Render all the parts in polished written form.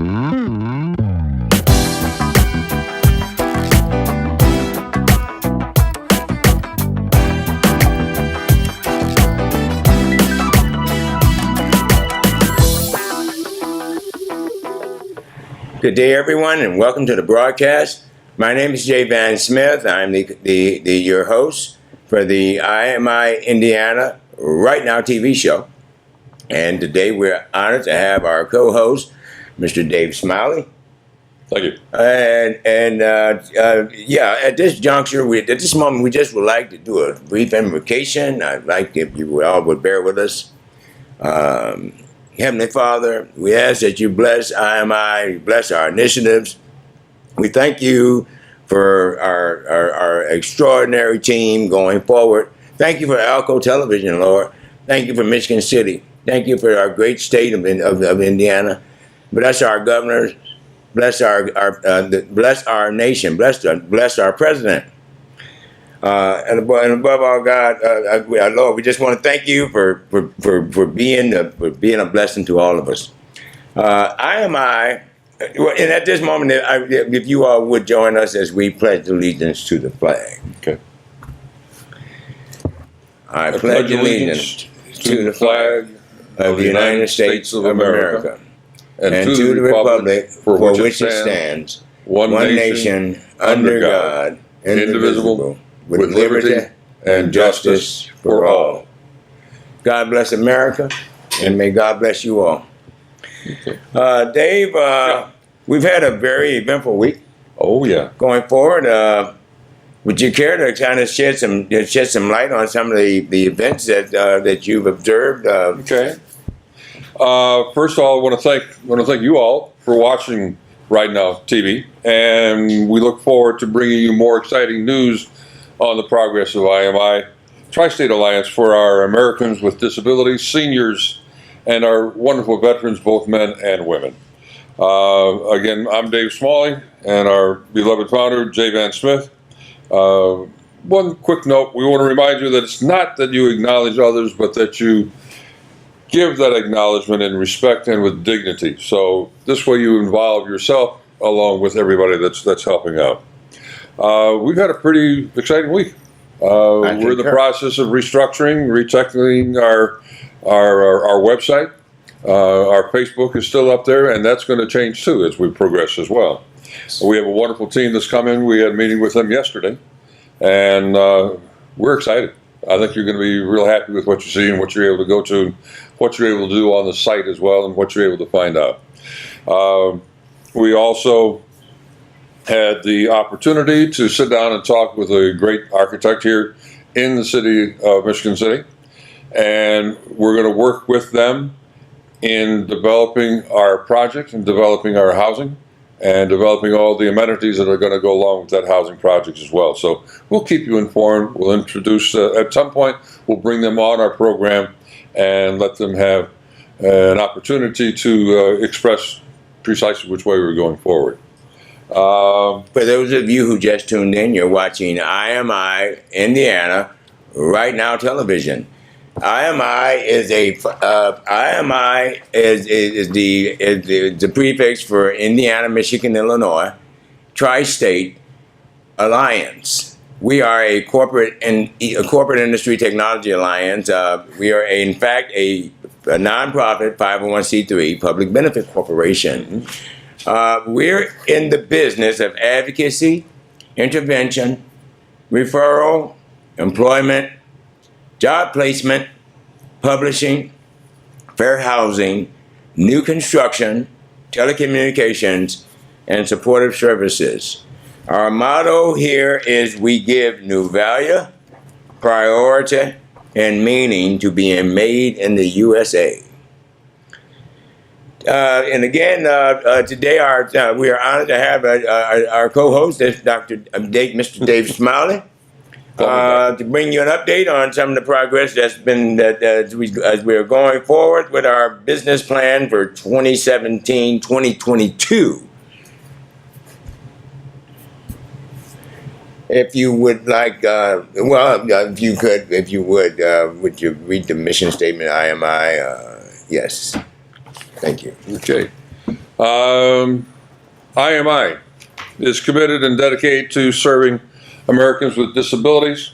Good day, everyone, and welcome to the broadcast. My name is Jay Van Smith. I'm your host for the IMI Indiana Right Now TV show. And today we're honored to have our co-host, Mr. Dave Smiley. Thank you. At this juncture, at this moment, we just would like to do a brief invocation. I'd like if you all would bear with us. Heavenly Father, we ask that you bless IMI, bless our initiatives. We thank you for our extraordinary team going forward. Thank you for Alco Television, Lord. Thank you for Michigan City. Thank you for our great state of Indiana. Bless our governors. Bless our nation. Bless our president. And above all, God, Lord, we just want to thank you for being a blessing to all of us. IMI, and at this moment, if you all would join us as we pledge allegiance to the flag. Okay. I pledge allegiance to the flag of the United States of America and to the republic for which it stands, one nation, under God, indivisible, with liberty and justice for all. God bless America, and may God bless you all. Okay. Dave, we've had a very eventful week. Oh, yeah. Going forward, would you care to kind of shed some light on some of the events that you've observed? Okay. First of all, I want to thank you all for watching Right Now TV, and we look forward to bringing you more exciting news on the progress of IMITriState Alliance for our Americans with disabilities, seniors, and our wonderful veterans, both men and women. Again, I'm Dave Smalley, and our beloved founder, Jay Van Smith. One quick note, we want to remind you that it's not that you acknowledge others, but that you give that acknowledgement in respect and with dignity. So this way you involve yourself along with everybody that's helping out. We've had a pretty exciting week. We're in the process of restructuring, retechnicking our website. Our Facebook is still up there, and that's going to change too as we progress as well. We have a wonderful team that's coming. We had a meeting with them yesterday, and we're excited. I think you're going to be real happy with what you see and what you're able to go to, what you're able to do on the site as well, and what you're able to find out. We also had the opportunity to sit down and talk with a great architect here in the city of Michigan City, and we're going to work with them in developing our project and developing our housing and developing all the amenities that are going to go along with that housing project as well. So we'll keep you informed. We'll introduce, at some point, we'll bring them on our program and let them have an opportunity to express precisely which way we're going forward. For those of you who just tuned in, you're watching IMI Indiana Right Now Television. IMI is the prefix for Indiana, Michigan, Illinois, Tri-State Alliance. We are a corporate industry technology alliance. We are in fact a nonprofit 501c3 public benefit corporation. We're in the business of advocacy, intervention, referral, employment, job placement, publishing, fair housing, new construction, telecommunications, and supportive services. Our motto here is we give new value, priority, and meaning to being made in the USA. And again, today we are honored to have our co-host, Mr. Dave Smiley, to bring you an update on some of the progress that's been as we are going forward with our business plan for 2017-2022. If you would like, if you would you read the mission statement, IMI? Yes. Thank you. Okay. IMI is committed and dedicated to serving Americans with disabilities,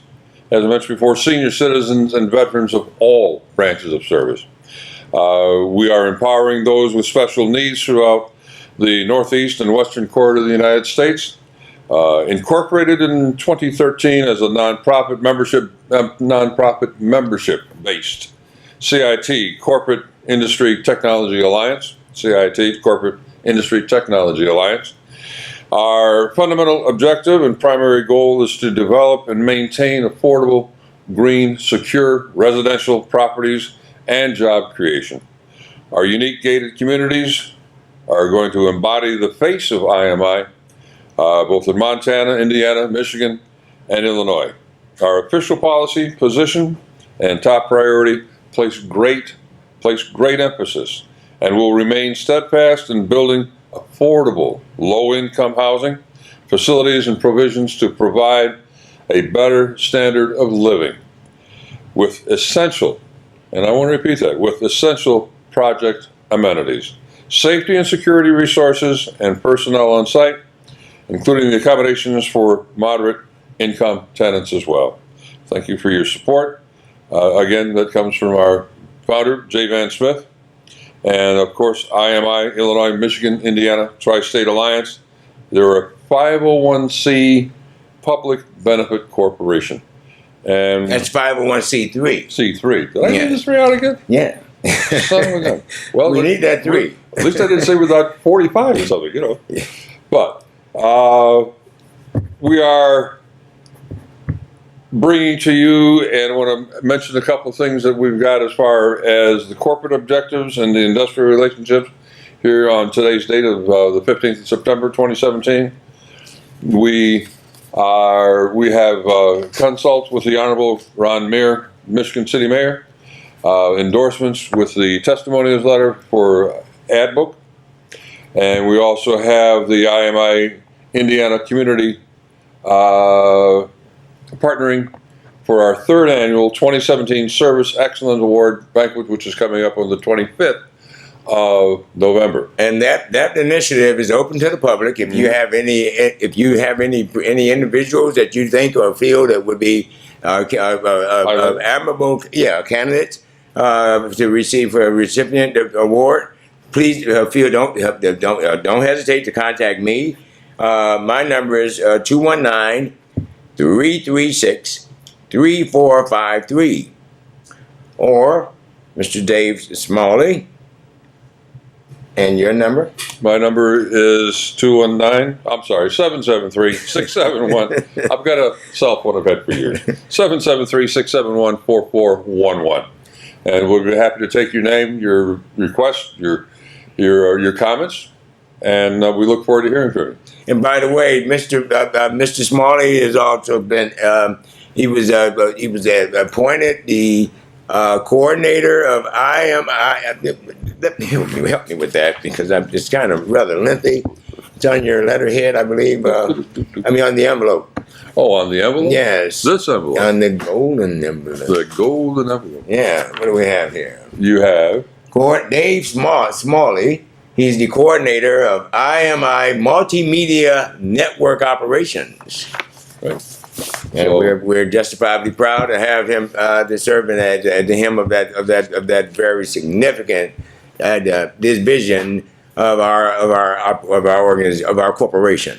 as I mentioned before, senior citizens and veterans of all branches of service. We are empowering those with special needs throughout the Northeast and Western Corridor of the United States. Incorporated in 2013 as a nonprofit membership-based CIT, Corporate Industry Technology Alliance, CIT, Corporate Industry Technology Alliance. Our fundamental objective and primary goal is to develop and maintain affordable, green, secure residential properties and job creation. Our unique gated communities are going to embody the face of IMI, both in Montana, Indiana, Michigan, and Illinois. Our official policy, position, and top priority place great emphasis and will remain steadfast in building affordable, low-income housing, facilities, and provisions to provide a better standard of living with essential, and I want to repeat that, with essential project amenities, safety and security resources, and personnel on site, including the accommodations for moderate income tenants as well. Thank you for your support. Again, that comes from our founder, J. Van Smith, and of course, IMI, Illinois, Michigan, Indiana, Tri-State Alliance. They're a 501c public benefit corporation. And That's 501c3. C3. Did I Yeah. get this 3 out again? Yeah. Son of a gun. Well, We need that 3. At least I didn't say without 45 or something, you know. Yeah. But we are bringing to you, and I want to mention a couple of things that we've got as far as the corporate objectives and the industrial relationships here on today's date of the 15th of September 2017. We have consults with the Honorable Ron Meir, Michigan City Mayor, endorsements with the testimonials letter for ad book, and we also have the IMI Indiana Community partnering for our 3rd annual 2017 Service Excellence Award banquet, which is coming up on the 25th of November. And that initiative is open to the public. If you have any individuals that you think or feel that would be admirable, candidates to receive a recipient award, please don't hesitate to contact me. My number is 219-336-3453, or Mr. Dave Smalley. And your number? My number is 773-671. I've got a cell phone I've had for years. 773-671-4411. And we'll be happy to take your name, your request, your comments, and we look forward to hearing from you. And by the way, Mr. Smalley has also been he was appointed the coordinator of IMI. Help me with that, because it's kind of rather lengthy. It's on your letterhead, I believe. On the envelope. Oh, on the envelope? Yes. This envelope? On the golden envelope. The golden envelope. Yeah. What do we have here? You have? Dave Smalley. He's the coordinator of IMI Multimedia Network Operations. Right. And we're justifiably proud to have him to serve in that very significant this vision of our corporation.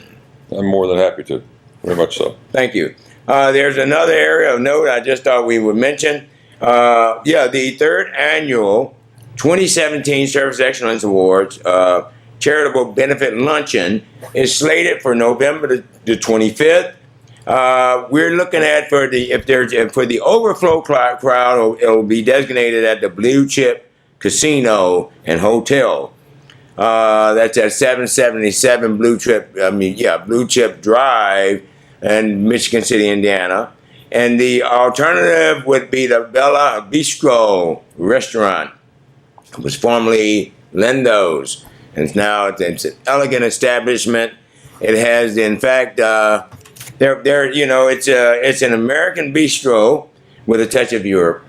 I'm more than happy to. Very much so. Thank you. There's another area of note I just thought we would mention. The 3rd annual 2017 Service Excellence Awards charitable benefit luncheon is slated for November the 25th. We're looking at for the overflow crowd, it'll be designated at the Blue Chip Casino and Hotel. That's at 777 Blue Chip Drive in Michigan City, Indiana. And the alternative would be the Bella Bistro restaurant. It was formerly Lendo's, and it's an elegant establishment. It has, in fact, it's an American bistro with a touch of Europe.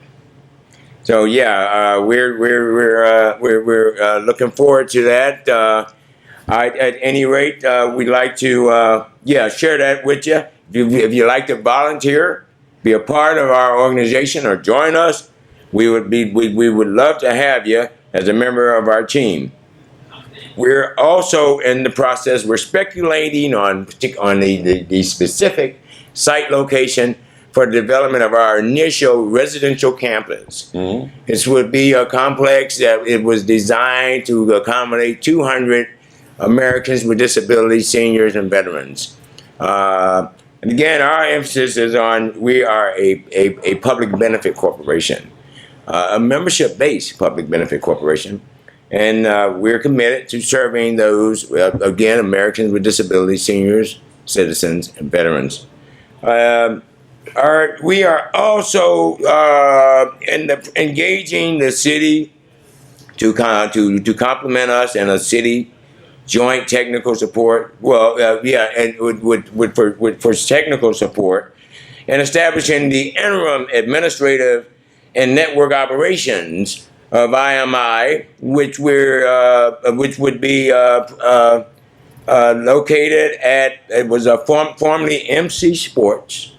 So we're looking forward to that. At any rate, we'd like to share that with you. If you'd like to volunteer, be a part of our organization, or join us, we would love to have you as a member of our team. We're also in the process. We're speculating on the specific site location for the development of our initial residential campus. Mm-hmm. This would be a complex that it was designed to accommodate 200 Americans with disabilities, seniors, and veterans. And again, our emphasis is on we are a public benefit corporation, a membership-based public benefit corporation, and we're committed to serving those, again, Americans with disabilities, seniors, citizens, and veterans. We are also engaging the city to complement us in a city joint technical support. And for technical support, and establishing the interim administrative and network operations of IMI, which would be located at, it was formerly MC Sports.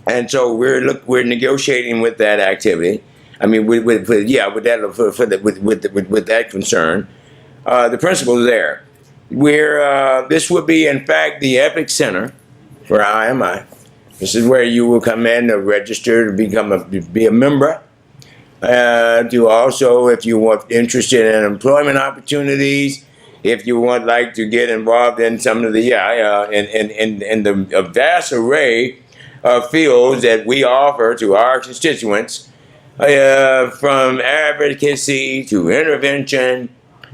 And so we're negotiating with that activity. I mean, with that concern, the principle is there. This would be, in fact, the Epic Center for IMI. This is where you will come in to register to be a member. To also, if you want interested in employment opportunities, if you want like to get involved in some of the in the vast array of fields that we offer to our constituents, from advocacy to intervention,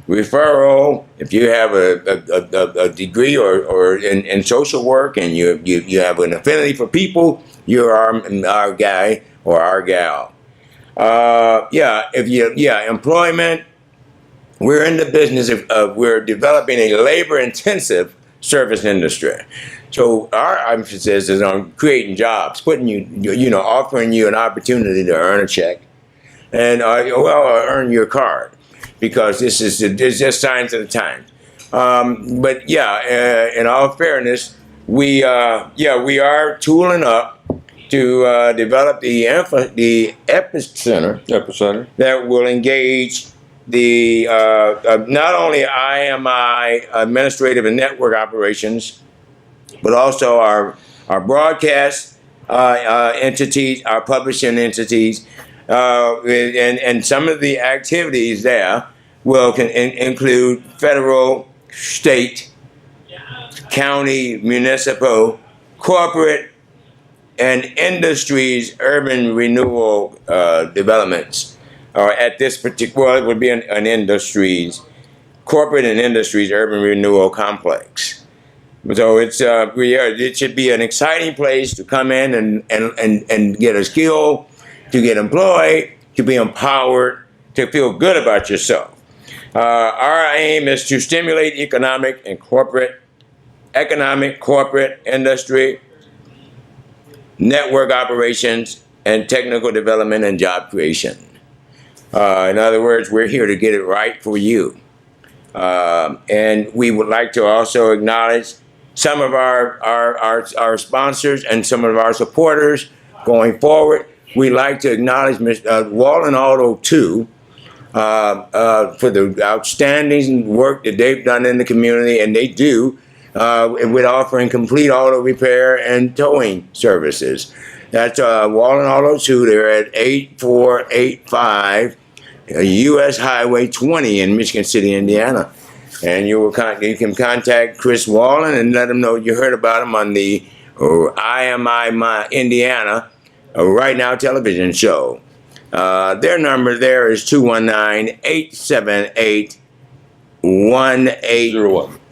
referral. If you have a degree or in social work and you have an affinity for people, you're our guy or our gal. Employment. We're in the business of we're developing a labor-intensive service industry. So our emphasis is on creating jobs, offering you an opportunity to earn a check, and earn your card, because this is just signs of the times. In all fairness, we are tooling up to develop the epicenter that will engage the not only IMI administrative and network operations, but also our broadcast entities, our publishing entities, and some of the activities there will include federal, state, county, municipal, corporate, and industries urban renewal developments. At this particular, it would be an industries, corporate and industries urban renewal complex. So it should be an exciting place to come in and get a skill, to get employed, to be empowered, to feel good about yourself. Our aim is to stimulate economic, corporate, industry, network operations, and technical development and job creation. In other words, we're here to get it right for you. And we would like to also acknowledge some of our sponsors and some of our supporters going forward. We'd like to acknowledge Mr. Wallen Auto 2 for the outstanding work that they've done in the community, and they do with offering complete auto repair and towing services. That's Wallen Auto 2. They're at 8485 U.S. Highway 20 in Michigan City, Indiana. And you can contact Chris Wallen and let him know you heard about him on the IMI Indiana Right Now television show. Their number there is 219-878-1801.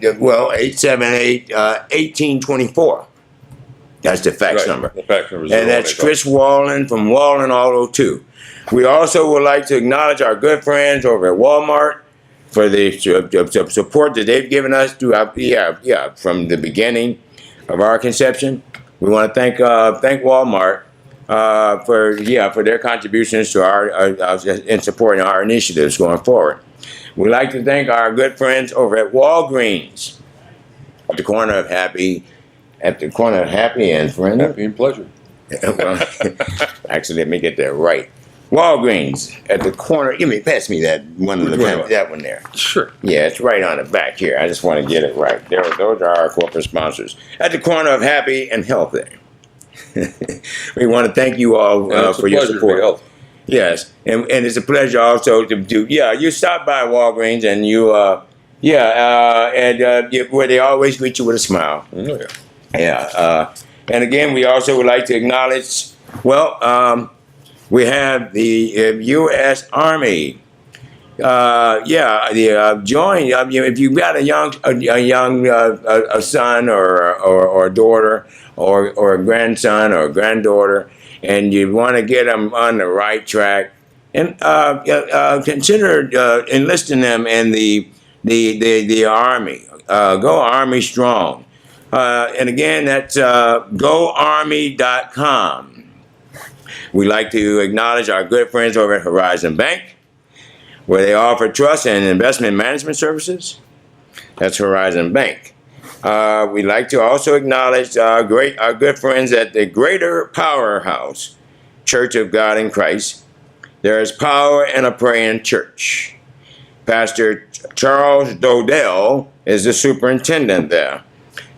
878-1824. That's the fax number. The fax number is and that's Chris Wallen from Wallen Auto 2. We also would like to acknowledge our good friends over at Walmart for the support that they've given us throughout from the beginning of our conception. We want to thank Walmart for their contributions to our in supporting our initiatives going forward. We'd like to thank our good friends over at Walgreens, at the corner of Happy and Friendly. Happy and pleasure. Well, actually, let me get that right. Walgreens at the corner. Pass me that one. That one there. Sure. Yeah, it's right on the back here. I just want to get it right. Those are our corporate sponsors at the corner of Happy and Healthy. We want to thank you all for your support. Yes, and it's a pleasure also to do. Yeah, you stop by Walgreens and you where they always greet you with a smile. Oh, yeah. Yeah, and again, we also would like to acknowledge. Well, we have the U.S. Army. Join. If you've got a young son or a daughter or a grandson or a granddaughter, and you want to get them on the right track, and consider enlisting them in the Army. Go Army strong. And again, that's GoArmy.com. We'd like to acknowledge our good friends over at Horizon Bank, where they offer trust and investment management services. That's Horizon Bank. We'd like to also acknowledge our good friends at the Greater Powerhouse Church of God in Christ. There is power in a praying church. Pastor Charles Dodell is the superintendent there.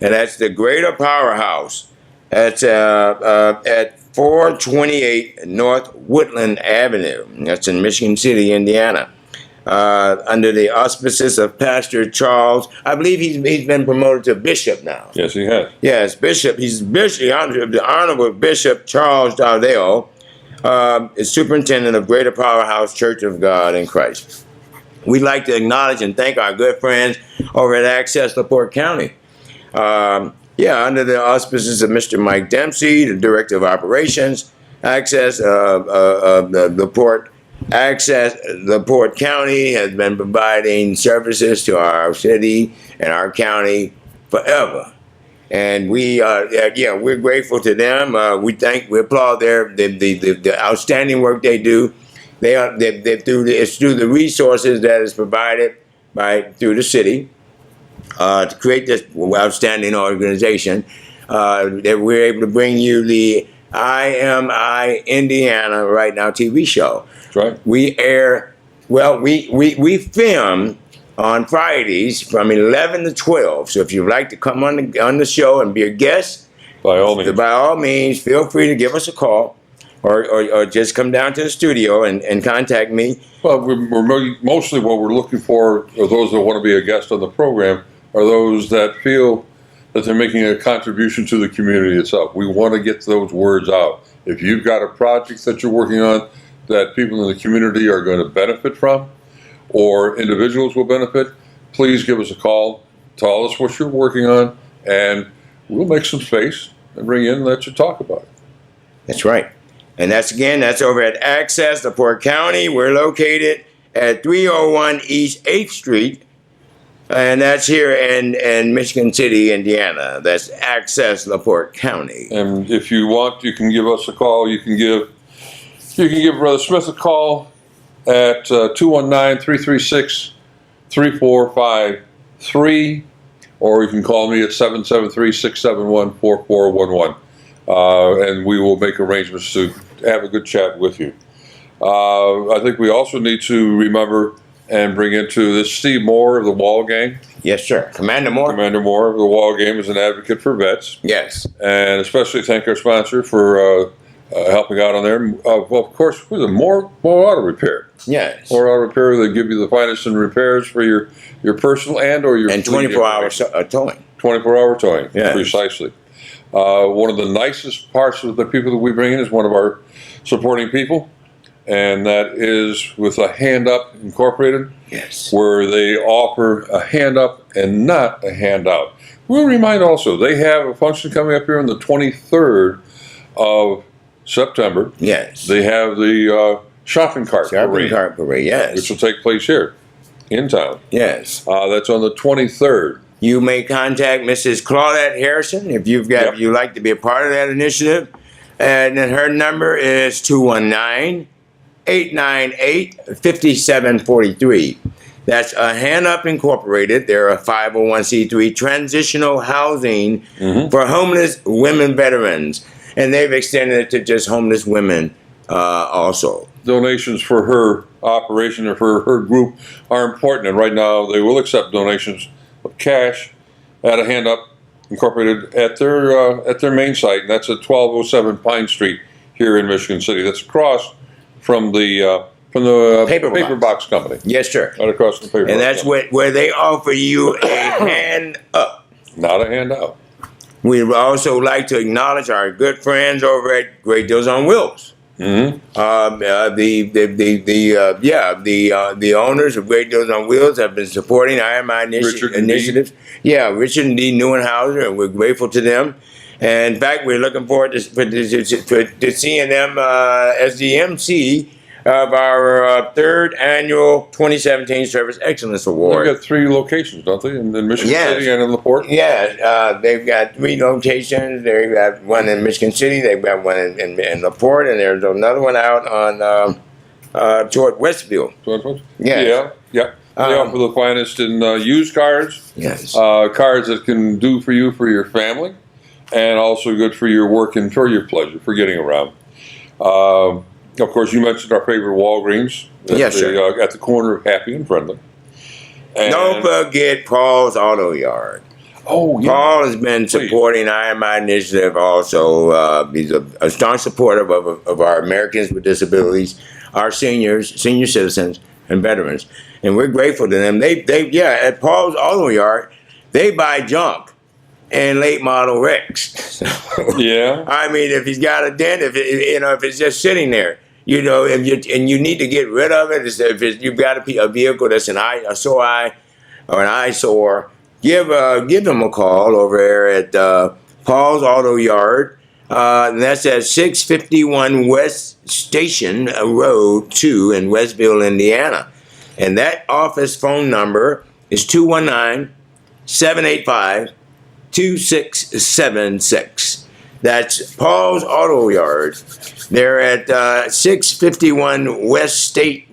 And that's the Greater Powerhouse. That's at 428 North Woodland Avenue. That's in Michigan City, Indiana. Under the auspices of Pastor Charles. I believe he's been promoted to bishop now. Yes, he has. Yes, bishop. He's bishop. The Honorable Bishop Charles Dardale is superintendent of Greater Powerhouse Church of God in Christ. We'd like to acknowledge and thank our good friends over at Access LaPorte County. Under the auspices of Mr. Mike Dempsey, the Director of Operations, Access LaPorte County has been providing services to our city and our county forever. And we're grateful to them. We applaud the outstanding work they do. It's through the resources that is provided through the city to create this outstanding organization that we're able to bring you the IMI Indiana Right Now TV show. That's right. We film on Fridays from 11 to 12. So if you'd like to come on the show and be a guest, by all means, feel free to give us a call or just come down to the studio and contact me. Well, mostly what we're looking for are those that want to be a guest on the program are those that feel that they're making a contribution to the community itself. We want to get those words out. If you've got a project that you're working on that people in the community are going to benefit from or individuals will benefit, please give us a call. Tell us what you're working on, and we'll make some space and bring you in and let you talk about it. That's right. And that's over at Access LaPorte County. We're located at 301 East 8th Street. And that's here in Michigan City, Indiana. That's Access LaPorte County. And if you want, you can give us a call. You can give Brother Smith a call at 219-336-3453, or you can call me at 773-671-4411. And we will make arrangements to have a good chat with you. I think we also need to remember and bring into this Steve Moore of the Wall Gang. Yes, sir. Commander Moore. Commander Moore of the Wall Gang is an advocate for vets. Yes. And especially thank our sponsor for helping out on there. Well, of course, with the Moore Auto Repair. Yes. Moore Auto Repair, they give you the finest in repairs for your personal and or your 24-hour towing. 24-hour towing. Yes. Precisely. One of the nicest parts of the people that we bring in is one of our supporting people. And that is with a Hand Up Incorporated, yes, where they offer a hand up and not a handout. We'll remind also, they have a function coming up here on the 23rd of September. Yes. They have the Shopping Cart Parade, yes, which will take place here in town. Yes. That's on the 23rd. You may contact Mrs. Claudette Harrison if you'd like to be a part of that initiative. And then her number is 219-898-5743. That's a Hand Up Incorporated. They're a 501c3 transitional housing for homeless women veterans. And they've extended it to just homeless women also. Donations for her operation or for her group are important. And right now they will accept donations of cash at a Hand Up Incorporated at their main site. And that's at 1207 Pine Street here in Michigan City. That's across from the paper box company. Yes, sir. Right across from the paper box. And that's where they offer you a hand up. Not a handout. We would also like to acknowledge our good friends over at Great Deals on Wheels. The owners of Great Deals on Wheels have been supporting IMI initiatives. Yeah, Richard and Dee Neuenhauser, and we're grateful to them. And in fact, we're looking forward to seeing them as the MC of our third annual 2017 Service Excellence Award. They've got 3 locations, don't they? In Michigan City and in LaPorte? Yeah, they've got 3 locations. They've got one in Michigan City, they've got one in LaPorte, and there's another one out on toward Westville. Yeah. They offer the finest in used cars, cars that can do for you, for your family, and also good for your work and for your pleasure, for getting around. Of course, you mentioned our favorite Walgreens at the corner of Happy and Friendly. And don't forget Paul's Auto Yard. Oh, yeah. Paul has been supporting IMI initiative also. He's a strong supporter of our Americans with disabilities, our seniors, senior citizens, and veterans. And we're grateful to them. They at Paul's Auto Yard, they buy junk and late model wrecks. Yeah. I mean, if he's got a dent, if it's just sitting there, and you need to get rid of it. If you've got a vehicle that's a sore eye or an eyesore, give them a call over there at Paul's Auto Yard. And that's at 651 West Station Road 2 in Westville, Indiana. And that office phone number is 219-785-2676. That's Paul's Auto Yard. They're at 651 West State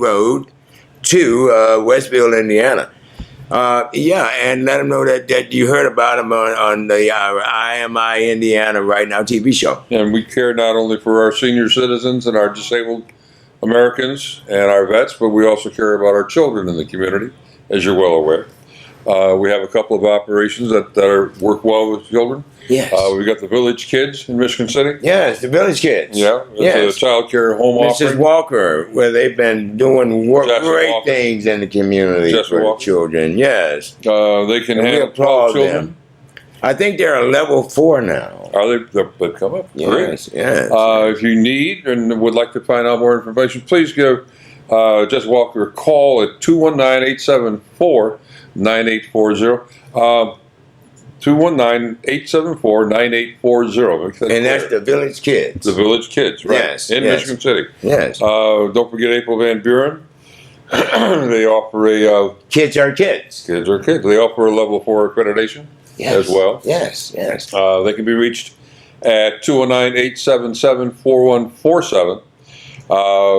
Road 2, Westville, Indiana. And let them know that you heard about them on the IMI Indiana Right Now TV show. And we care not only for our senior citizens and our disabled Americans and our vets, but we also care about our children in the community, as you're well aware. We have a couple of operations that work well with children. Yes. We've got the Village Kids in Michigan City. Yes, the Village Kids. Yeah. Yes. The child care home offering. Mrs. Walker, where they've been doing great things in the community for the children. Yes. They can handle 12 children. Them. I think they're a level 4 now. Are they? They've come up. Yes, great. Yes. If you need and would like to find out more information, please give Jess Walker a call at 219-874-9840. 219-874-9840. And that's the Village Kids. The Village Kids, right? Yes. In Michigan City. Yes. Don't forget April Van Buren. They offer a... Kids are kids. Kids are kids. They offer a level 4 accreditation as well. Yes. They can be reached at 219-877-4147.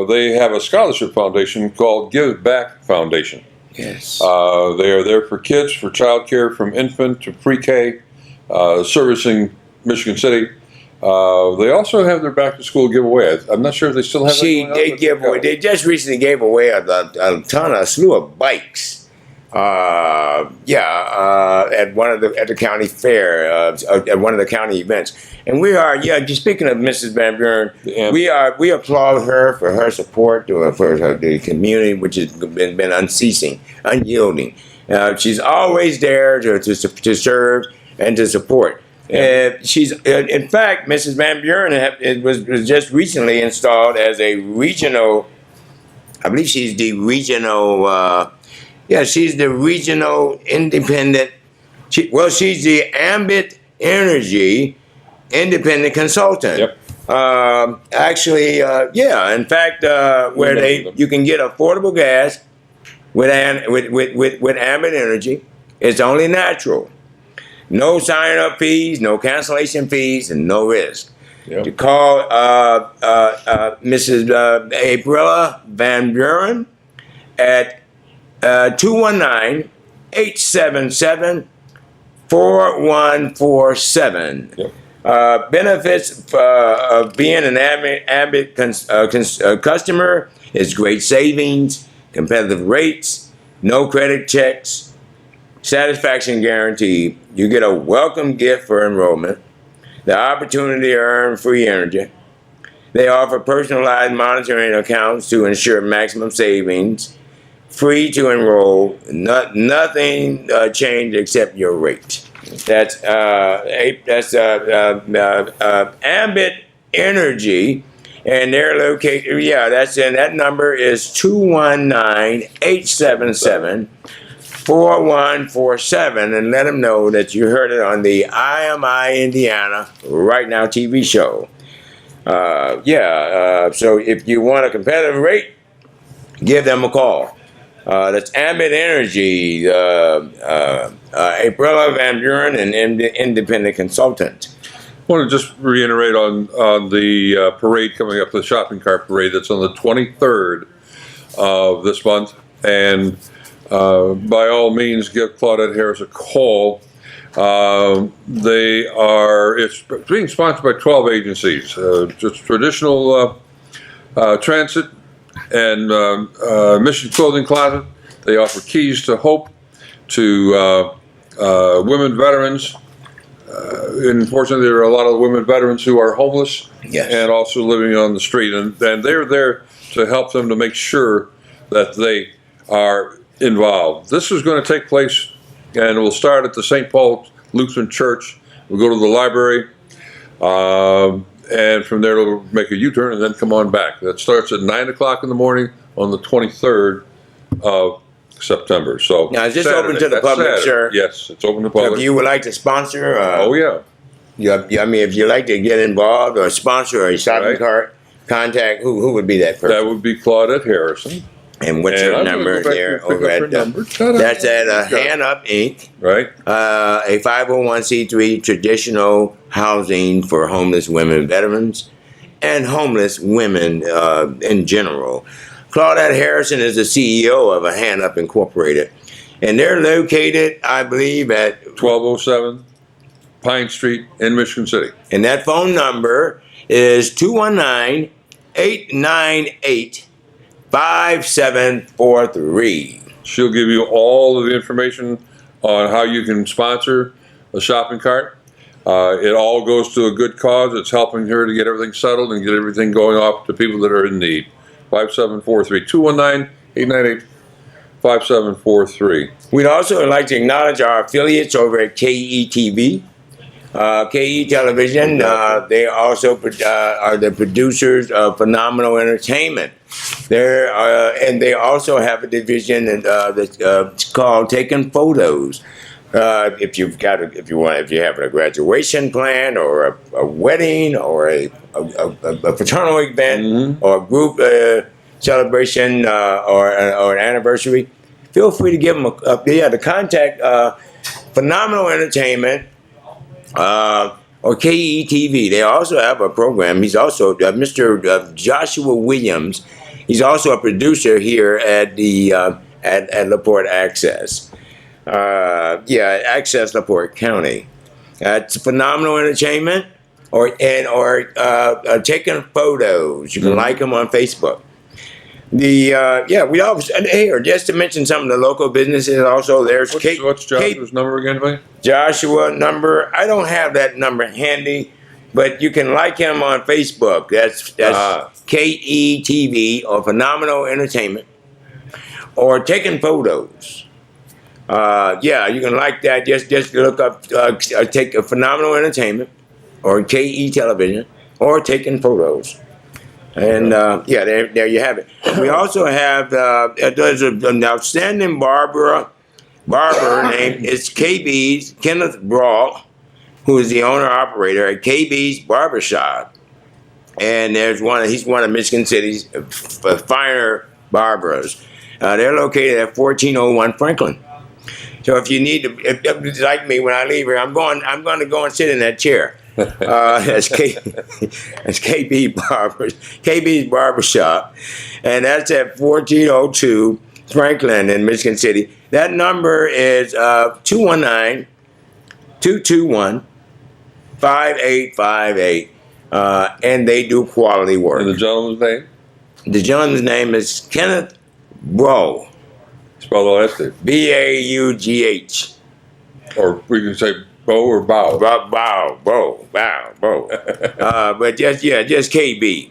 They have a scholarship foundation called Give Back Foundation. Yes. They are there for kids, for child care from infant to pre-K, servicing Michigan City. They also have their back-to-school giveaway. I'm not sure if they still have that. They just recently gave away a slew of bikes. At one of the county fair, at one of the county events. And we are, just speaking of Mrs. Van Buren, we applaud her for her support for the community, which has been unceasing, unyielding. She's always there to serve and to support. She's, in fact, Mrs. Van Buren was just recently installed as a regional. I believe she's the regional. She's the regional independent. She's the Ambit Energy independent consultant. Yep. In fact, where you can get affordable gas with Ambit Energy. It's only natural. No sign-up fees, no cancellation fees, and no risk. Yep. To call Mrs. Aprila Van Buren at 219-877-4147. Yep. Benefits of being an Abbott customer is great savings, competitive rates, no credit checks, satisfaction guarantee. You get a welcome gift for enrollment, the opportunity to earn free energy. They offer personalized monitoring accounts to ensure maximum savings, free to enroll, nothing changed except your rate. That's Ambit Energy, and they're located. Yeah, that number is 219-877-4147, and let them know that you heard it on the IMI Indiana Right Now TV show. So if you want a competitive rate, give them a call. That's Ambit Energy, April Van Buren, an independent consultant. I want to just reiterate on the parade coming up, the shopping cart parade that's on the 23rd of this month. And by all means, give Claudette Harris a call. It's being sponsored by 12 agencies, just traditional transit and Mission Clothing Closet. They offer keys to hope to women veterans. Unfortunately, there are a lot of women veterans who are homeless. Yes. And also living on the street. And they're there to help them to make sure that they are involved. This is going to take place, and we'll start at the St. Paul Lutheran Church. We'll go to the library. And from there, it'll make a U-turn and then come on back. That starts at 9 o'clock in the morning on the 23rd of September. So now, is this Saturday, open to the public, Saturday. sir? Yes, it's open to the So public. if you would like to sponsor, Oh, yeah. if you'd like to get involved or sponsor a shopping Right. cart, contact who would be that person? That would be Claudette Harrison. And what's And your I'm gonna number go back there? and pick Over up at her number. Ta-da. that's at Hand Up Inc. Right? A 501c3 traditional housing for homeless women veterans and homeless women in general. Claudette Harrison is the CEO of A Hand Up Incorporated, and they're located, I believe, at 1207 Pine Street in Michigan City. and that phone number is 219-898-5743. She'll give you all of the information on how you can sponsor a shopping cart. It all goes to a good cause. It's helping her to get everything settled and get everything going off to people that are in need. 5743 219-898-5743. We'd also like to acknowledge our affiliates over at KETV. KE Television, they also are the producers of Phenomenal Entertainment. And they also have a division that's called Taking Photos. If you have a graduation plan or a wedding or a fraternal event or a group celebration or an anniversary, feel free to give them to contact Phenomenal Entertainment. Or KETV. They also have a program. He's also Mr. Joshua Williams. He's also a producer here at the at LaPorte Access. Access LaPorte County. It's Phenomenal Entertainment or taking photos. You can like them on Facebook. We always here just to mention some of the local businesses. Also, there's What's Joshua's number again, buddy? Joshua number. I don't have that number handy, but you can like him on Facebook. That's KETV or Phenomenal Entertainment or Taking Photos. You can like that. Just look up take a Phenomenal Entertainment or KE Television or Taking Photos. And there you have it. We also have there's an outstanding barber named KB's Kenneth Brawl, who is the owner operator at KB's Barbershop. And he's one of Michigan City's finer barbers. They're located at 1401 Franklin. So if you need to, if like me, when I leave here, I'm going to go and sit in that chair. That's KB's Barbershop, and that's at 1402 Franklin in Michigan City. That number is 219-221-5858. And they do quality work. And the gentleman's name? The gentleman's name is Kenneth Bro. Spell the last name. Baugh. Or we can say Bo or Bow. Bow. But just KB.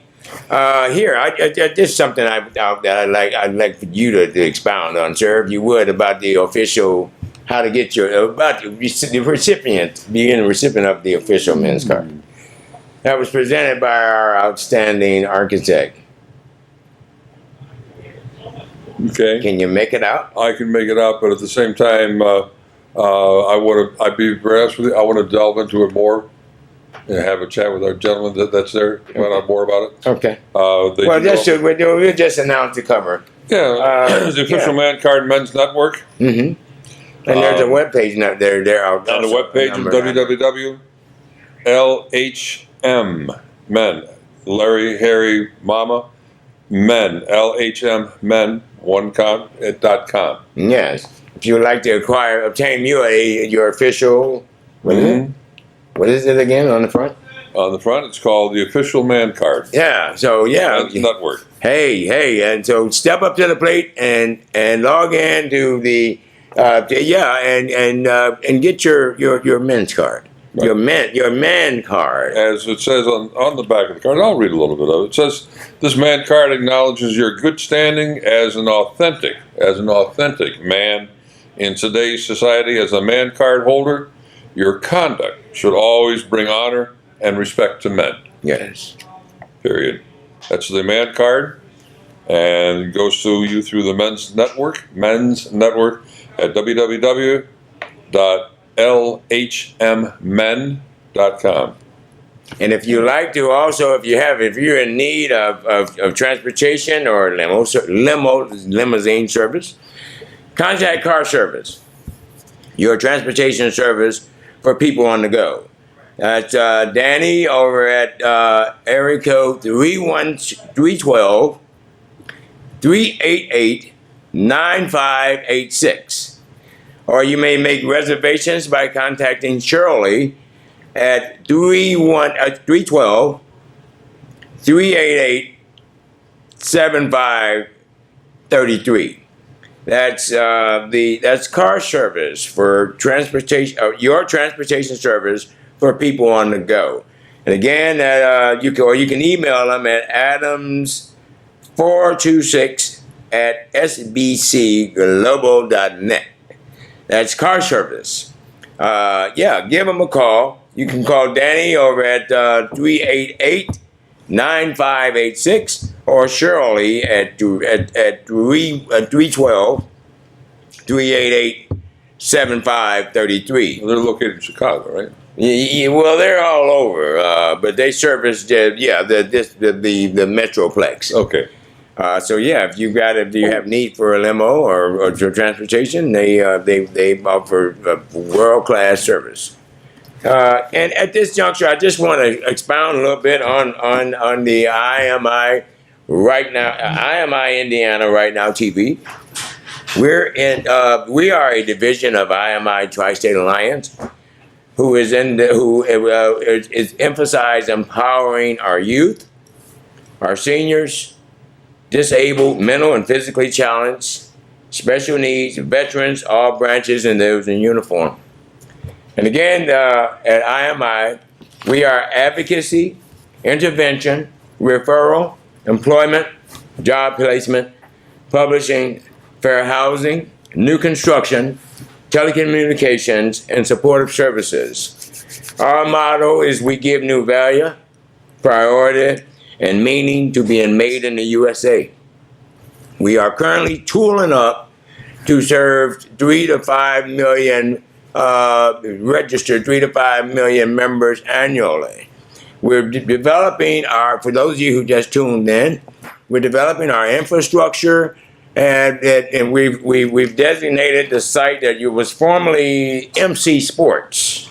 Just something that I'd like for you to expound on, sir, if you would, about the official, how to get about the recipient, being a recipient of the official men's card. That was presented by our outstanding architect. Okay. Can you make it out? I can make it out, but at the same time, I'd be very honest with you, I want to delve into it more and have a chat with our gentleman that's there to find out more about it. Okay. We'll just announce the cover. Yeah, the official Man Card Men's Network. Mm-hmm. And there's a webpage now there. On the webpage is www.LHM Men, Larry, Harry, Mama, Men, LHMmen.com. Yes. If you would like to obtain your official, what is it again on the front? On the front, it's called the Official Man Card. Yeah. So Men's Network. Hey, and so step up to the plate and log in to the and get your men's card. Right. Your man card. As it says on the back of the card, I'll read a little bit of it. It says, this man card acknowledges your good standing as an authentic man in today's society. As a man card holder, your conduct should always bring honor and respect to men. Yes. Period. That's the man card, and it goes to you through the men's network at www.lhmmen.com. And if you like to also, if you're in need of transportation or limousine service, contact Car Service, your transportation service for people on the go. That's Danny over at area code 312-388-9586. Or you may make reservations by contacting Shirley at 312-388-7533. That's Car Service for transportation, your transportation service for people on the go. And again, you can email them at adams426@sbcglobal.net. That's Car Service. Give them a call. You can call Danny over at 388-9586 or Shirley at 312-388-7533. They're located in Chicago, right? Well, they're all over, but they service the Metroplex. Okay. If you have need for a limo or transportation, they offer world-class service. And at this juncture, I just want to expound a little bit on the IMI Indiana Right Now TV. We are a division of IMITriState Alliance, who is emphasized empowering our youth, our seniors, disabled, mental and physically challenged, special needs, veterans, all branches, and those in uniform. And again, at IMI, we are advocacy, intervention, referral, employment, job placement, publishing, fair housing, new construction, telecommunications, and supportive services. Our motto is we give new value, priority, and meaning to being made in the USA. We are currently tooling up to serve 3 to 5 million registered 3 to 5 million members annually. We're developing for those of you who just tuned in, we're developing our infrastructure, and we've designated the site that was formerly MC Sports.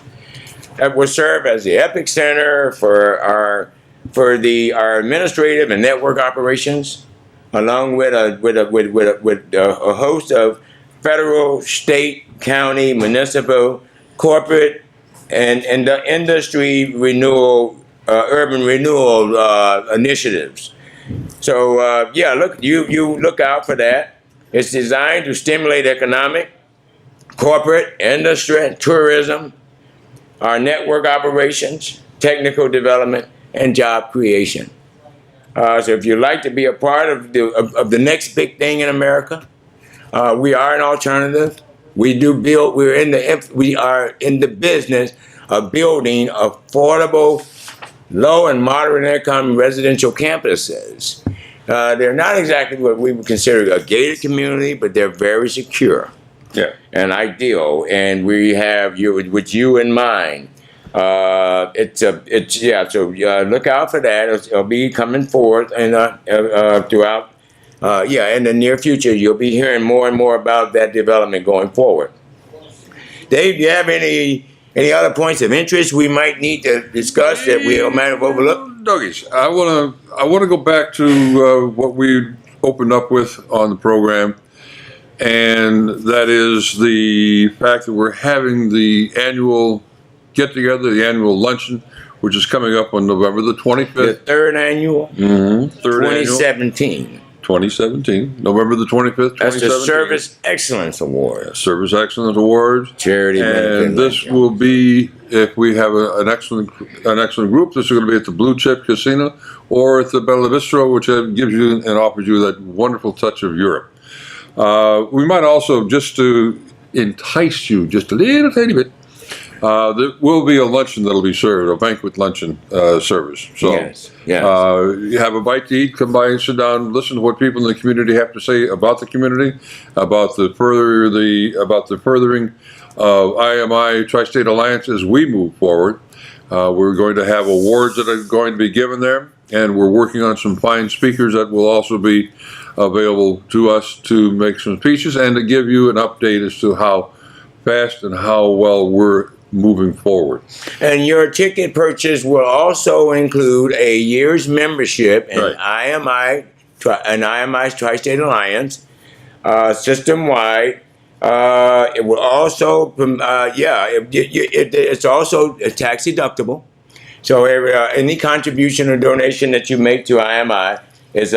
That will serve as the epic center for our administrative and network operations, along with a host of federal, state, county, municipal, corporate, and the industry renewal, urban renewal initiatives. So yeah, look, you look out for that. It's designed to stimulate economic, corporate, industry, tourism, our network operations, technical development, and job creation. So if you'd like to be a part of the next big thing in America, we are an alternative. We do build. We are in the business of building affordable, low and moderate income residential campuses. They're not exactly what we would consider a gated community, but they're very secure. Yeah. And ideal, and we have you with you in mind. So look out for that. It'll be coming forth and throughout. In the near future, you'll be hearing more and more about that development going forward. Dave, do you have any other points of interest we might need to discuss that we might have overlooked? Dougie's, I wanna go back to what we opened up with on the program. And that is the fact that we're having the annual get-together, the annual luncheon, which is coming up on November the 25th. The third annual? Mm-hmm. Third 2017. Annual. 2017. November the 25th, 2017. That's the Service Excellence Award. Service Excellence Award. Charity. And this will be, if we have an excellent group, this is going to be at the Blue Chip Casino or at the Bella Bistro, which gives you and offers you that wonderful touch of Europe. We might also, just to entice you just a little tiny bit, there will be a luncheon that'll be served, a banquet luncheon service. So yes. You have a bite to eat, come by and sit down, listen to what people in the community have to say about the community, about the furthering of IMI Tri-State Alliance as we move forward. We're going to have awards that are going to be given there, and we're working on some fine speakers that will also be available to us to make some speeches and to give you an update as to how fast and how well we're moving forward. And your ticket purchase will also include a year's membership in IMI's Tri-State Alliance, system-wide. It will also, it's also tax deductible. So any contribution or donation that you make to IMI is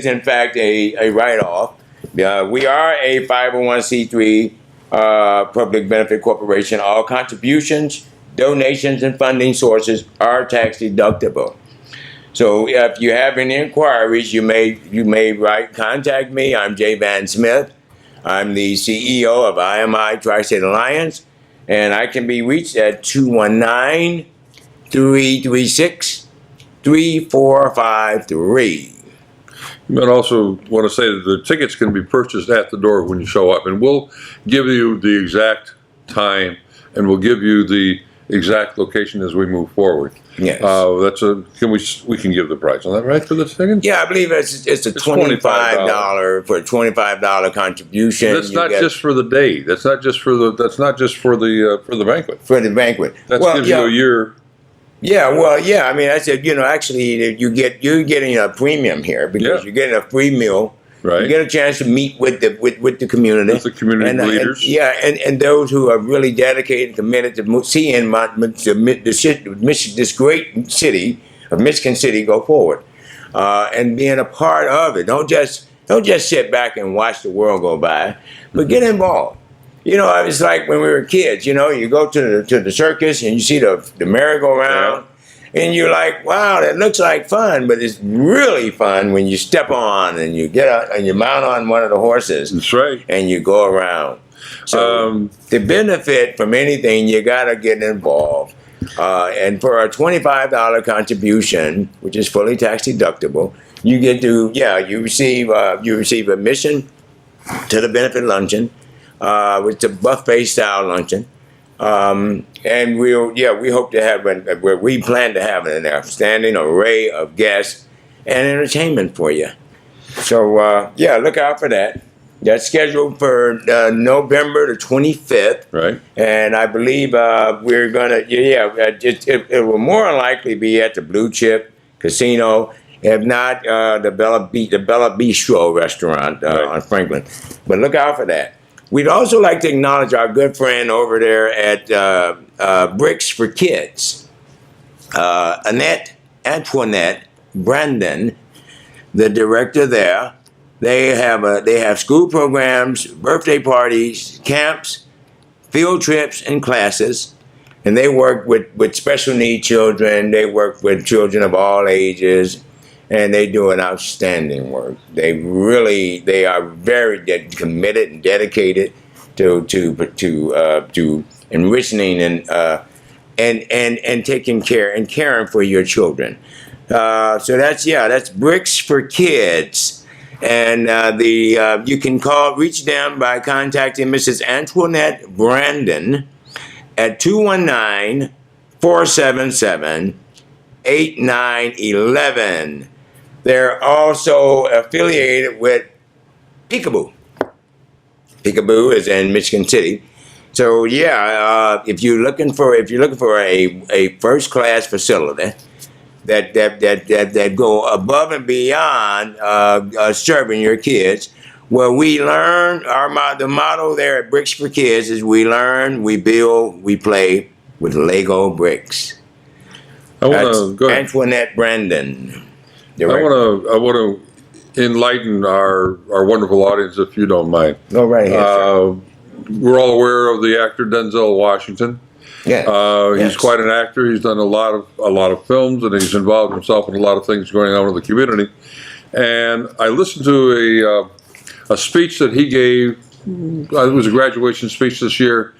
in fact a write-off. We are a 501c3 public benefit corporation. All contributions, donations, and funding sources are tax deductible. So if you have any inquiries, you may contact me. I'm Jay Van Smith. I'm the CEO of IMI Tri-State Alliance, and I can be reached at 219-336-3453. You might also want to say that the tickets can be purchased at the door when you show up, and we'll give you the exact time, and we'll give you the exact location as we move forward. Yes. We can give the price on that, right, for the tickets? Yeah, I believe it's $25 for a $25 contribution. That's not just for the day. That's not just for the banquet. For the banquet. That gives you a year. Yeah, well, yeah. I mean, I said, actually, you're getting a premium here because you're getting a free meal. Right. You get a chance to meet with the community. With the community leaders. And those who are really dedicated and committed to seeing this great city of Michigan City go forward, and being a part of it. Don't just sit back and watch the world go by, but get involved. It's like when we were kids. You go to the circus and you see the merry-go-round. Yeah. And you're like, wow, that looks like fun, but it's really fun when you step on and you get out and you mount on one of the horses. That's right. And you go around. So to benefit from anything, you got to get involved. And for a $25 contribution, which is fully tax deductible, you get to, you receive admission to the benefit luncheon, which is a buffet style luncheon. And we hope to have, we plan to have an outstanding array of guests and entertainment for you. So, look out for that. That's scheduled for November the 25th. Right. And I believe we're going to, it will more likely be at the Blue Chip Casino If not, the Bella Bistro restaurant on Franklin. But look out for that. We'd also like to acknowledge our good friend over there at Bricks for Kids, Antoinette Brandon, the director there. They have school programs, birthday parties, camps, field trips, and classes. And they work with special need children. They work with children of all ages. And they do an outstanding work. They are very committed and dedicated to enriching and taking care and caring for your children. So that's Bricks for Kids, and you can reach them by contacting Mrs. Antoinette Brandon at 219-477-8911. They're also affiliated with Peekaboo. Peekaboo is in Michigan City. So if you're looking for a first class facility that go above and beyond serving your kids, well, we learn the motto there at Bricks for Kids is we learn, we build, we play with Lego bricks. I want to go ahead. Antoinette Brandon. I want to enlighten our wonderful audience, if you don't mind. Go right ahead. We're all aware of the actor Denzel Washington. Yeah. He's quite an actor. He's done a lot of films, and he's involved himself in a lot of things going on in the community. And I listened to a speech that he gave. It was a graduation speech this year,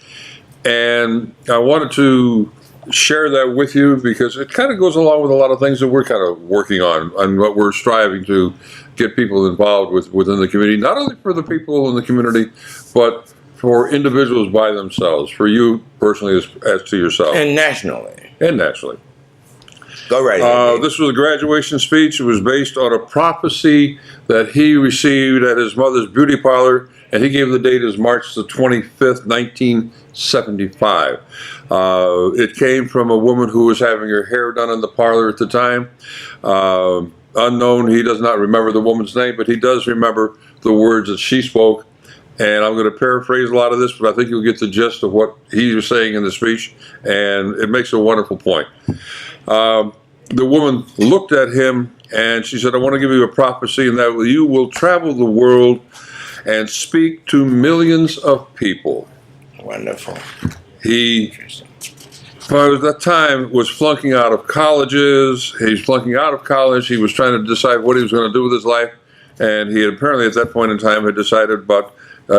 and I wanted to share that with you because it kind of goes along with a lot of things that we're kind of working on and what we're striving to get people involved within the community, not only for the people in the community, but for individuals by themselves, for you personally as to yourself. And nationally. Go right ahead. This was a graduation speech. It was based on a prophecy that he received at his mother's beauty parlor, and he gave the date as March the 25th, 1975. It came from a woman who was having her hair done in the parlor at the time. Unknown, he does not remember the woman's name, but he does remember the words that she spoke. And I'm going to paraphrase a lot of this, but I think you'll get the gist of what he was saying in the speech, and it makes a wonderful point. The woman looked at him and she said, I want to give you a prophecy, and that you will travel the world and speak to millions of people. Wonderful. He, by that time, was flunking out of colleges. He's flunking out of college. He was trying to decide what he was going to do with his life, and he had apparently at that point in time had decided about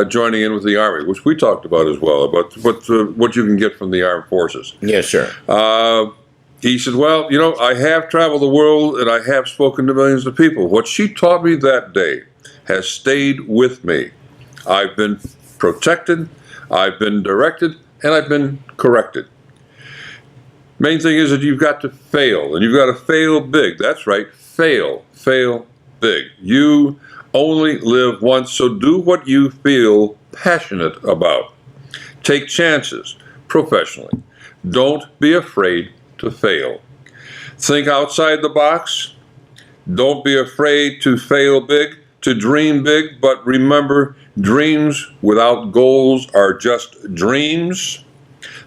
joining in with the Army, which we talked about as well, about what you can get from the armed forces. Yes, sir. He said, well, I have traveled the world and I have spoken to millions of people. What she taught me that day has stayed with me. I've been protected, I've been directed, and I've been corrected. Main thing is that you've got to fail, and you've got to fail big. That's right, fail big. You only live once, so do what you feel passionate about. Take chances professionally. Don't be afraid to fail. Think outside the box. Don't be afraid to fail big, to dream big, but remember, dreams without goals are just dreams.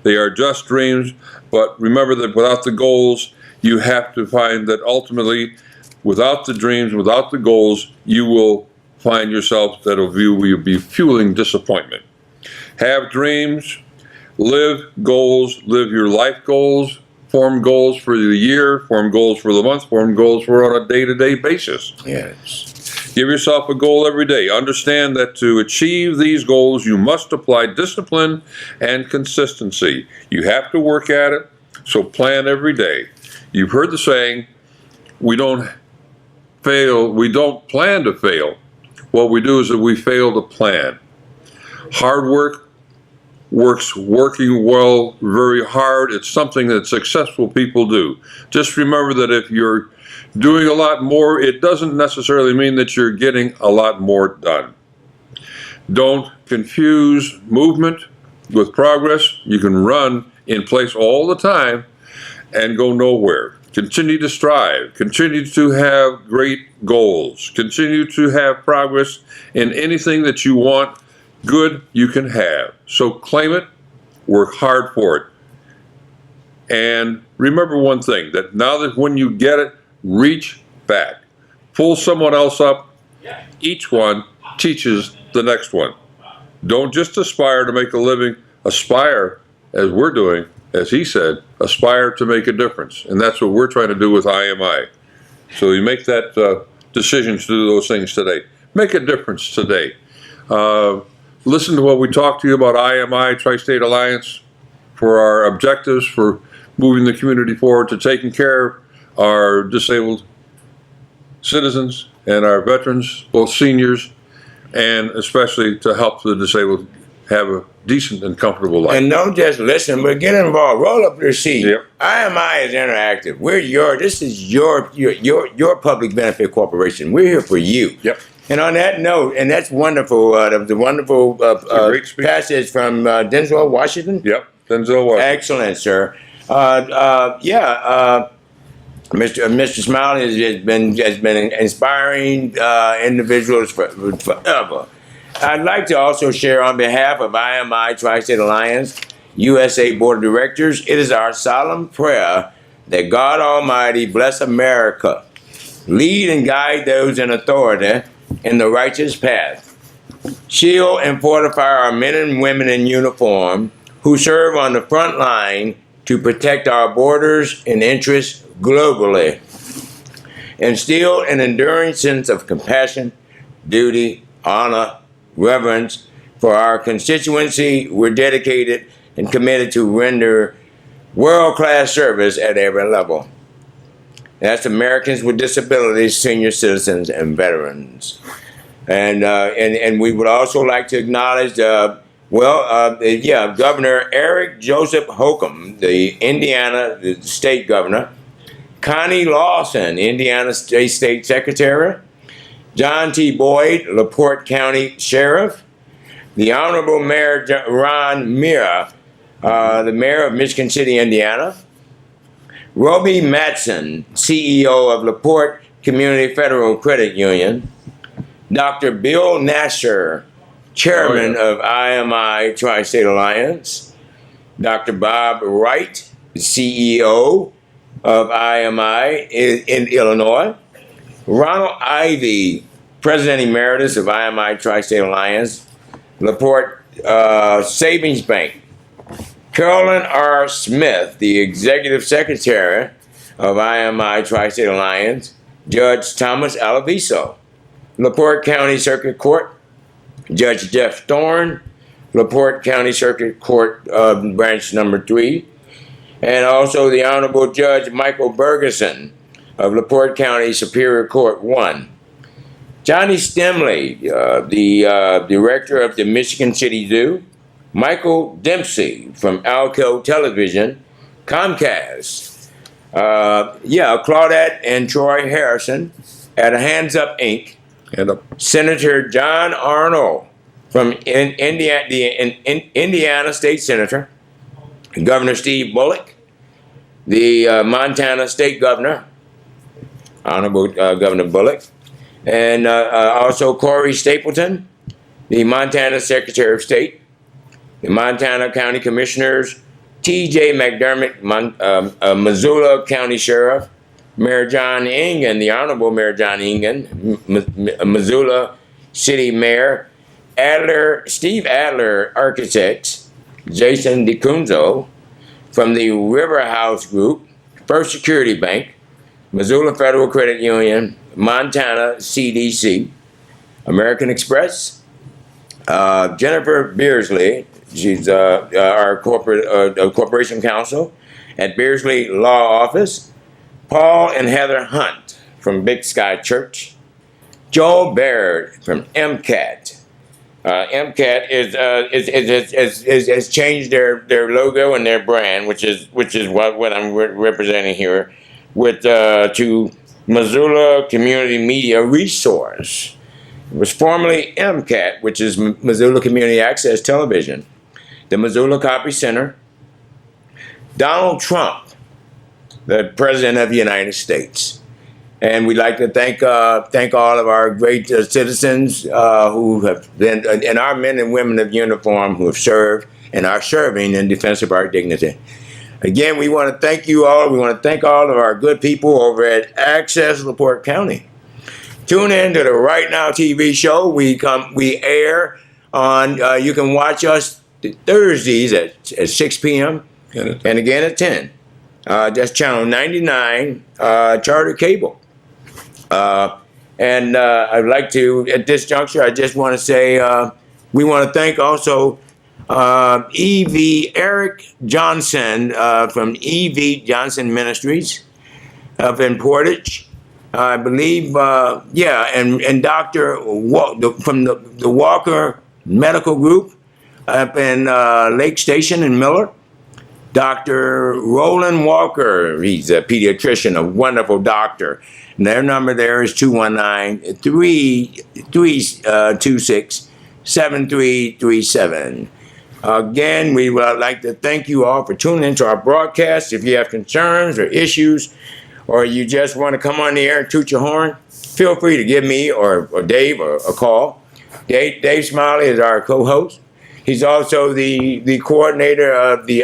They are just dreams, but remember that without the goals, you have to find that ultimately, without the dreams, without the goals, you will find yourself that will be fueling disappointment. Have dreams, live goals, live your life goals, form goals for the year, form goals for the month, form goals for on a day-to-day basis. Yes. Give yourself a goal every day. Understand that to achieve these goals, you must apply discipline and consistency. You have to work at it, so plan every day. You've heard the saying, we don't plan to fail. What we do is that we fail to plan. Hard work working well, very hard. It's something that successful people do. Just remember that if you're doing a lot more, it doesn't necessarily mean that you're getting a lot more done. Don't confuse movement with progress. You can run in place all the time and go nowhere. Continue to strive. Continue to have great goals. Continue to have progress in anything that you want good you can have. So claim it, work hard for it. And remember one thing, that now that when you get it, reach back. Pull someone else up. Each one teaches the next one. Don't just aspire to make a living. Aspire, as we're doing, as he said, aspire to make a difference. And that's what we're trying to do with IMI. So you make that decision to do those things today. Make a difference today. Listen to what we talked to you about IMI, Tri-State Alliance, for our objectives, for moving the community forward, to taking care of our disabled citizens and our veterans, both seniors, and especially to help the disabled have a decent and comfortable life. And don't just listen, but get involved. Roll up your seat. Yep. IMI is interactive. This is your public benefit corporation. We're here for you. Yep. And on that note, and that's wonderful, the wonderful great speech. passage from Denzel Washington. Yep, Denzel Washington. Excellent, sir. Mr. Smiley has been inspiring individuals forever. I'd like to also share on behalf of IMI Tri-State Alliance USA Board of Directors, it is our solemn prayer that God Almighty bless America, lead and guide those in authority in the righteous path, shield and fortify our men and women in uniform who serve on the front line to protect our borders and interests globally, instill an enduring sense of compassion, duty, honor, reverence for our constituency. We're dedicated and committed to render world-class service at every level. That's Americans with disabilities, senior citizens, and veterans. And we would also like to acknowledge, Governor Eric Joseph Holcomb, the state governor, Connie Lawson, Indiana State Secretary, John T. Boyd, LaPorte County Sheriff, the Honorable Mayor Ron Mira, the Mayor of Michigan City, Indiana, Roby Matson, CEO of LaPorte Community Federal Credit Union, Dr. Bill Nasser, Chairman of IMI Tri-State Alliance, Dr. Bob Wright, CEO of IMI in Illinois, Ronald Ivey, President Emeritus of IMI Tri-State Alliance, LaPorte Savings Bank, Carolyn R. Smith, the Executive Secretary of IMI Tri-State Alliance, Judge Thomas Alaviso, LaPorte County Circuit Court, Judge Jeff Thorne, LaPorte County Circuit Court Branch Number 3, and also the Honorable Judge Michael Bergeson of LaPorte County Superior Court 1. Johnny Stemley, the Director of the Michigan City Zoo, Michael Dempsey from Alco Television, Comcast, Claudette and Troy Harrison at Hands Up Inc., Senator John Arnold from Indiana State Senator, Governor Steve Bullock, the Montana State Governor, Honorable Governor Bullock, and also Corey Stapleton, the Montana Secretary of State, the Montana County Commissioners, T.J. McDermott, Missoula County Sheriff, Mayor John Engen, the Honorable Mayor John Engen, Missoula City Mayor, Steve Adler Architects, Jason DiCunzo from the River House Group, First Security Bank, Missoula Federal Credit Union, Montana CDC, American Express, Jennifer Beersley, she's our corporation counsel at Beersley Law Office, Paul and Heather Hunt from Big Sky Church, Joel Baird from MCAT. MCAT has changed their logo and their brand, which is what I'm representing here, to Missoula Community Media Resource. It was formerly MCAT, which is Missoula Community Access Television, the Missoula Copy Center, Donald Trump, the President of the United States. And we'd like to thank all of our great citizens who have been, and our men and women of uniform who have served and are serving in defense of our dignity. Again, we want to thank you all. We want to thank all of our good people over at Access LaPorte County. Tune in to the Right Now TV show. We air on. You can watch us Thursdays at 6 p.m. and again at 10. That's channel 99, Charter Cable. And I'd like to, at this juncture, I just want to say we want to thank also E.V. Eric Johnson from E.V. Johnson Ministries up in Portage. I believe, and Dr. from the Walker Medical Group up in Lake Station in Miller. Dr. Roland Walker, he's a pediatrician, a wonderful doctor. And their number there is 219-326-7337. Again, we would like to thank you all for tuning into our broadcast. If you have concerns or issues, or you just want to come on the air and toot your horn, feel free to give me or Dave a call. Dave Smiley is our co-host. He's also the coordinator of the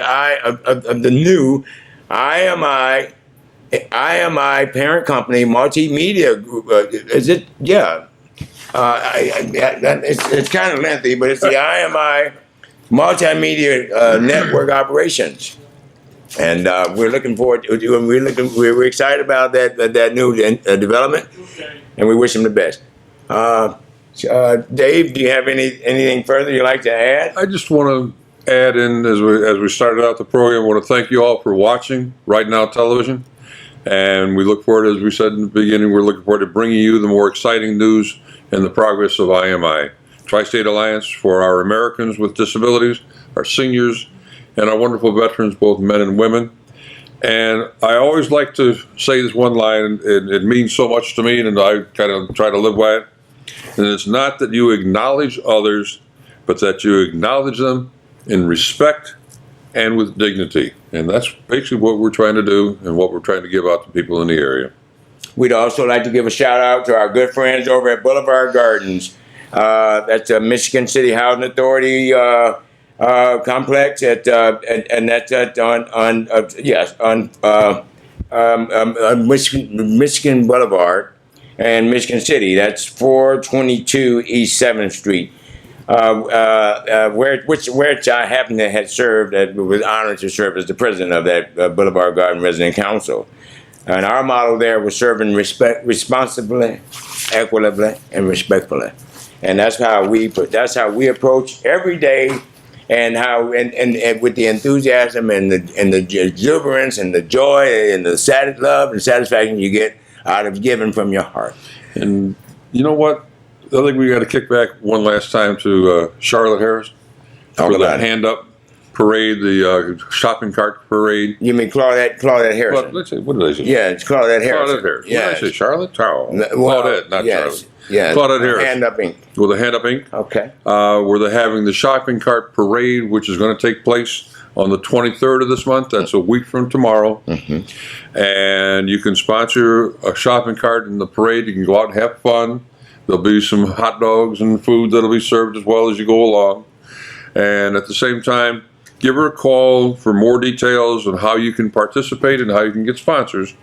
new IMI parent company multimedia group. Is it? Yeah. It's kind of lengthy, but it's the IMI multimedia network operations, and we're looking forward to. We're excited about that new development, and we wish him the best. Dave, do you have anything further you'd like to add? I just want to add in, as we started out the program, I want to thank you all for watching Right Now Television. And we look forward, as we said in the beginning, we're looking forward to bringing you the more exciting news and the progress of IMI. Tri-State Alliance for our Americans with disabilities, our seniors, and our wonderful veterans, both men and women. And I always like to say this one line, and it means so much to me, and I kind of try to live by it. And it's not that you acknowledge others, but that you acknowledge them in respect and with dignity. And that's basically what we're trying to do and what we're trying to give out to people in the area. We'd also like to give a shout out to our good friends over at Boulevard Gardens. That's a Michigan City Housing Authority complex and that's on Michigan Boulevard and Michigan City. That's 422 East 7th Street. Which I happen to have served, was honored to serve as the president of that Boulevard Garden Resident Council. And our model there was serving responsibly, equitably, and respectfully. And that's how we approach every day, and with the enthusiasm and the exuberance and the joy and the love and satisfaction you get out of giving from your heart. And you know what? I think we got to kick back one last time to Charlotte Harris for the hand up parade, the shopping cart parade. You mean Claudette Harrison? Well, let's say, what did I say? Yeah, it's Claudette Harrison. Claudette Harris. Yes. What did I say? Charlotte? Claudette, not Charlotte. Yes. Claudette Harris. Hand Up Inc. With the Hand Up Inc. Okay. Where they're having the shopping cart parade, which is going to take place on the 23rd of this month. That's a week from tomorrow. Mm-hmm. And you can sponsor a shopping cart in the parade. You can go out and have fun. There'll be some hot dogs and food that'll be served as well as you go along. And at the same time, give her a call for more details on how you can participate and how you can get sponsors.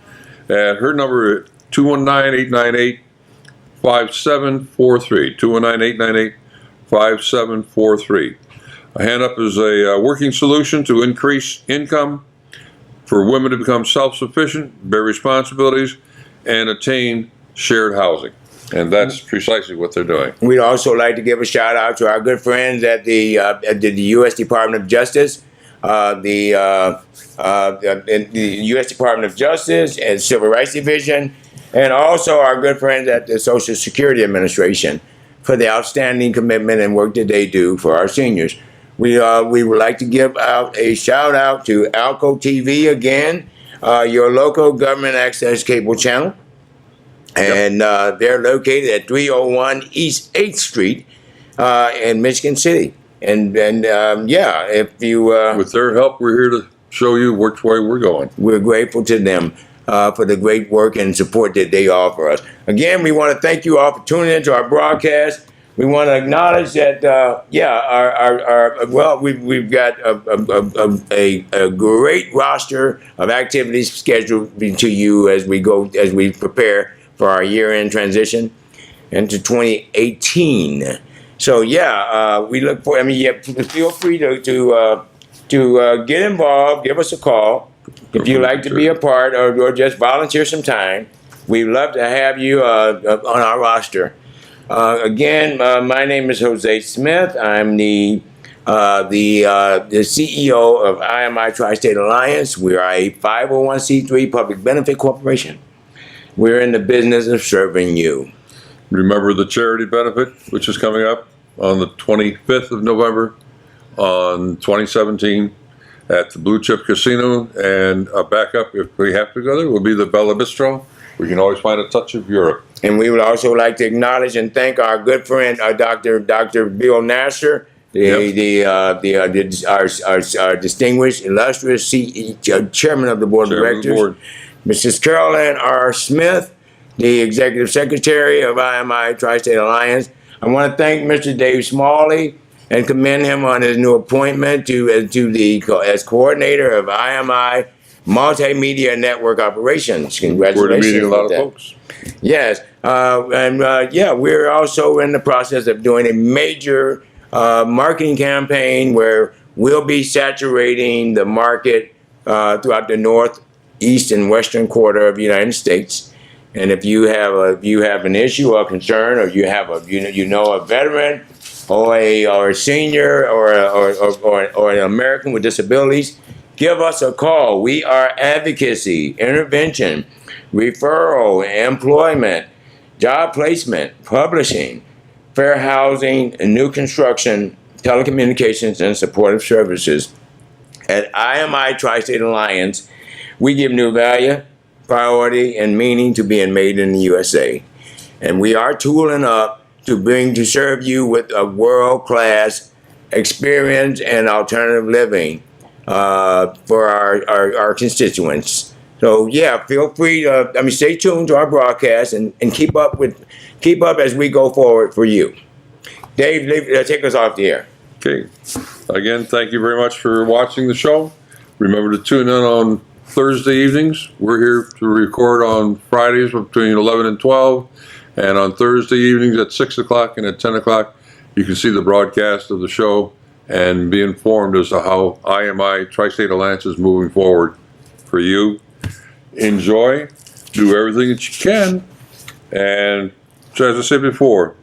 And her number is 219-898-5743. 219-898-5743. A Hand Up is a working solution to increase income for women to become self-sufficient, bear responsibilities, and attain shared housing. And that's precisely what they're doing. We'd also like to give a shout out to our good friends at the U.S. Department of Justice, the U.S. Department of Justice and Civil Rights Division, and also our good friends at the Social Security Administration for the outstanding commitment and work that they do for our seniors. We would like to give out a shout out to ALCO TV again, your local government access cable channel. And they're located at 301 East 8th Street in Michigan City. And if you... with their help, we're here to show you which way we're going. We're grateful to them for the great work and support that they offer us. Again, we want to thank you all for tuning into our broadcast. We want to acknowledge that, we've got a great roster of activities scheduled to you as we prepare for our year-end transition into 2018. So we look for. Feel free to get involved. Give us a call if you'd like to be a part or just volunteer some time. We'd love to have you on our roster. Again, my name is Jose Smith. I'm the CEO of IMITriState Alliance. We are a 501c3 public benefit corporation. We're in the business of serving you. Remember the charity benefit, which is coming up on the 25th of November on 2017 at the Blue Chip Casino, and a backup, if we have to go there, will be the Bella Bistro. We can always find a touch of Europe. And we would also like to acknowledge and thank our good friend, Dr. Bill Nasser, our distinguished, illustrious chairman of the board of directors. Mrs. Carolyn R. Smith, the executive secretary of IMITriState Alliance. I want to thank Mr. Dave Smalley and commend him on his new appointment as coordinator of IMI Multimedia Network Operations. Congratulations! We're meeting a lot of folks. Yes, we're also in the process of doing a major marketing campaign where we'll be saturating the market throughout the northeast and western quarter of the United States. And if you have an issue or concern, or you have a veteran or a senior or an American with disabilities, give us a call. We are advocacy, intervention, referral, employment, job placement, publishing, fair housing, new construction, telecommunications, and supportive services. At IMITriState Alliance, we give new value, priority, and meaning to being made in the USA. And we are tooling up to serve you with a world-class experience and alternative living for our constituents. So feel free to stay tuned to our broadcast and keep up as we go forward for you. Dave, take us off the air. Okay. Again, thank you very much for watching the show. Remember to tune in on Thursday evenings. We're here to record on Fridays between 11 and 12, and on Thursday evenings at 6 o'clock and at 10 o'clock, you can see the broadcast of the show and be informed as to how IMITriState Alliance is moving forward for you. Enjoy, do everything that you can, and as I said before,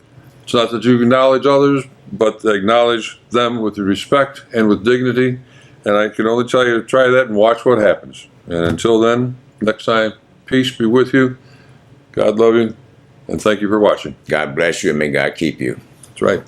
it's not that you acknowledge others, but to acknowledge them with respect and with dignity. And I can only tell you to try that and watch what happens. And until then, next time, peace be with you. God love you, and thank you for watching. God bless you, and may God keep you. That's right.